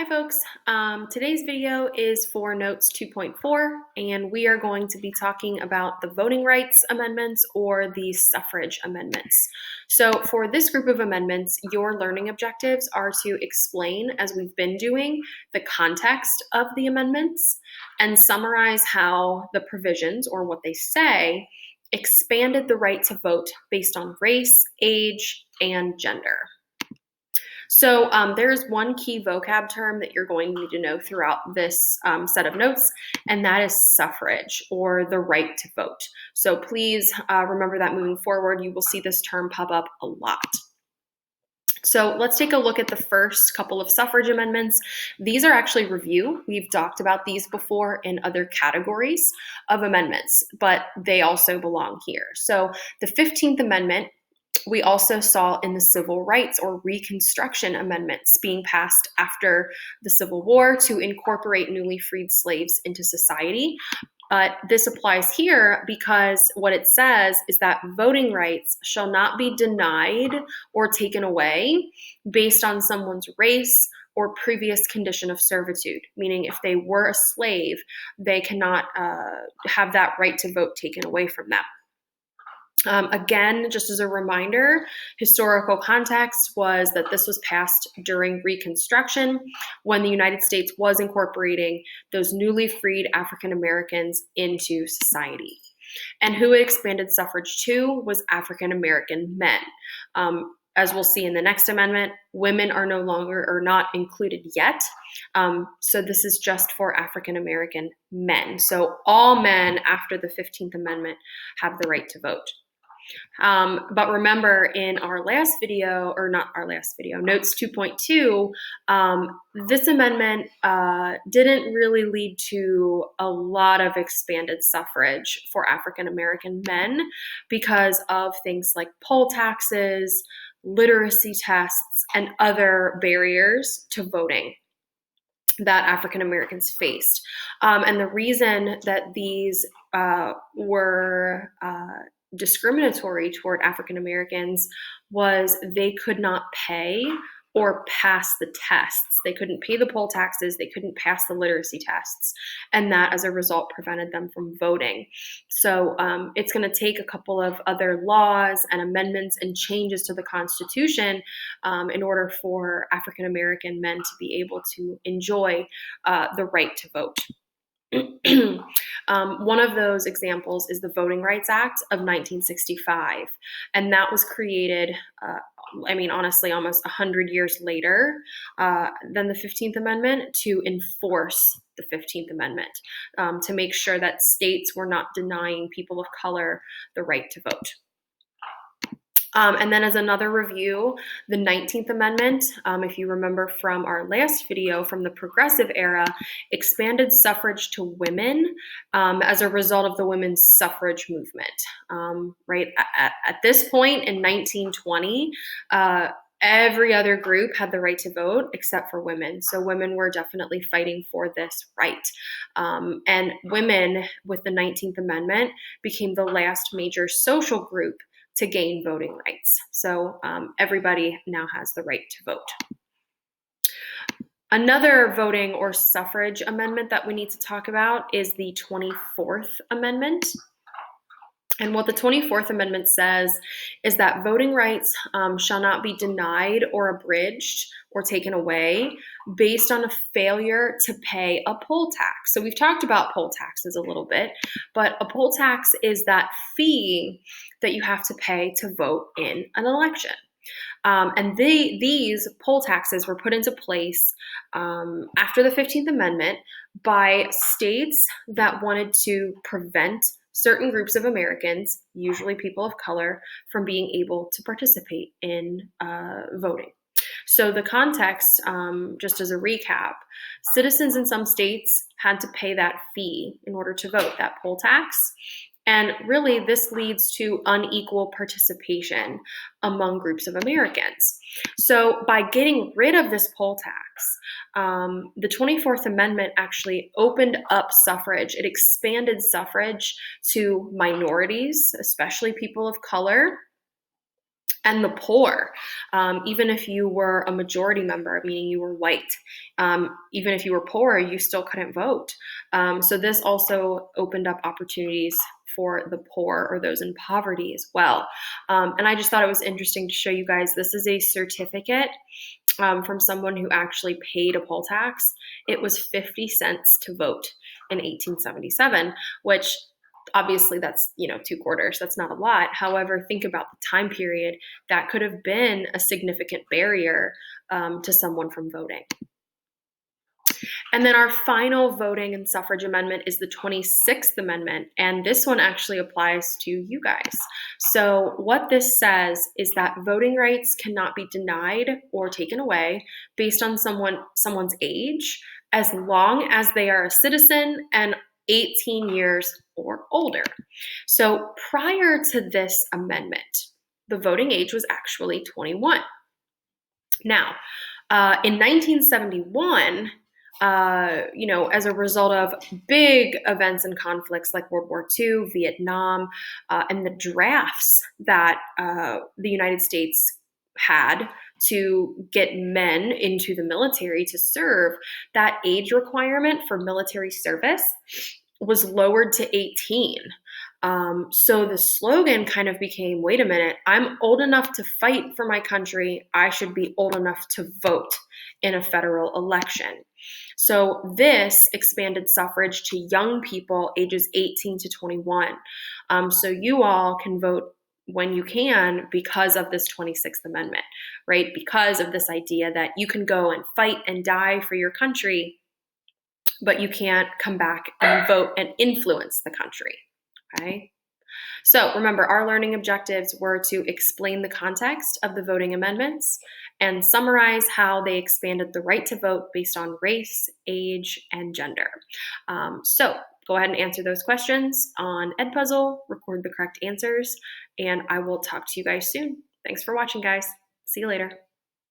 Hi folks, today's video is for Notes 2.4 and we are going to be talking about the voting rights amendments or the suffrage amendments. So for this group of amendments, your learning objectives are to explain, as we've been doing, the context of the amendments and summarize how the provisions, or what they say, expanded the right to vote based on race, age, and gender. So there's one key vocab term that you're going to need to know throughout this set of notes, and that is suffrage, or the right to vote. So please remember that moving forward. You will see this term pop up a lot. So let's take a look at the first couple of suffrage amendments. These are actually review. We've talked about these before in other categories of amendments, but they also belong here. So the 15th Amendment, we also saw in the Civil Rights or Reconstruction Amendments being passed after the Civil War to incorporate newly freed slaves into society. But this applies here because what it says is that voting rights shall not be denied or taken away based on someone's race or previous condition of servitude, meaning if they were a slave, they cannot have that right to vote taken away from them. Again, just as a reminder, historical context was that this was passed during Reconstruction when the United States was incorporating those newly freed African Americans into society. And who it expanded suffrage to was African American men. As we'll see in the next amendment, women are no longer or not included yet. So this is just for African American men. So all men after the 15th Amendment have the right to vote. But remember, in our last video, or not our last video, Notes 2.2, this amendment didn't really lead to a lot of expanded suffrage for African American men because of things like poll taxes, literacy tests, and other barriers to voting that African Americans faced. And the reason that these were discriminatory toward African Americans was they could not pay or pass the tests. They couldn't pay the poll taxes, they couldn't pass the literacy tests, and that as a result prevented them from voting. So it's going to take a couple of other laws and amendments and changes to the Constitution in order for African American men to be able to enjoy the right to vote. One of those examples is the Voting Rights Act of 1965, and that was created, honestly, almost 100 years later than the 15th Amendment to enforce the 15th Amendment, to make sure that states were not denying people of color the right to vote. And then as another review, the 19th Amendment, if you remember from our last video from the Progressive era, expanded suffrage to women as a result of the women's suffrage movement. Right at this point in 1920, every other group had the right to vote except for women. So women were definitely fighting for this right. And women, with the 19th Amendment, became the last major social group to gain voting rights. So everybody now has the right to vote. Another voting or suffrage amendment that we need to talk about is the 24th Amendment. And what the 24th Amendment says is that voting rights shall not be denied or abridged or taken away based on a failure to pay a poll tax. So we've talked about poll taxes a little bit, but a poll tax is that fee that you have to pay to vote in an election. And these poll taxes were put into place after the 15th Amendment by states that wanted to prevent certain groups of Americans, usually people of color, from being able to participate in voting. So the context, just as a recap, citizens in some states had to pay that fee in order to vote, that poll tax. And really, this leads to unequal participation among groups of Americans. So by getting rid of this poll tax, the 24th Amendment actually opened up suffrage. It expanded suffrage to minorities, especially people of color, and the poor. Even if you were a majority member, meaning you were white, even if you were poor, you still couldn't vote. So this also opened up opportunities for the poor or those in poverty as well. And I just thought it was interesting to show you guys, this is a certificate from someone who actually paid a poll tax. It was 50 cents to vote in 1877, which obviously that's 2 quarters, that's not a lot. However, think about the time period. That could have been a significant barrier to someone from voting. And then our final voting and suffrage amendment is the 26th Amendment, and this one actually applies to you guys. So what this says is that voting rights cannot be denied or taken away based on someone's age, as long as they are a citizen and 18 years or older. So prior to this amendment, the voting age was actually 21. Now, in 1971, as a result of big events and conflicts like World War II, Vietnam, and the drafts that the United States had to get men into the military to serve, that age requirement for military service was lowered to 18. So the slogan kind of became, wait a minute, I'm old enough to fight for my country. I should be old enough to vote in a federal election. So this expanded suffrage to young people ages 18 to 21. So you all can vote when you can because of this 26th Amendment, right? Because of this idea that you can go and fight and die for your country, but you can't come back and vote and influence the country, okay? So remember, our learning objectives were to explain the context of the voting amendments and summarize how they expanded the right to vote based on race, age, and gender. So go ahead and answer those questions on Edpuzzle, record the correct answers, and I will talk to you guys soon. Thanks for watching, guys. See you later.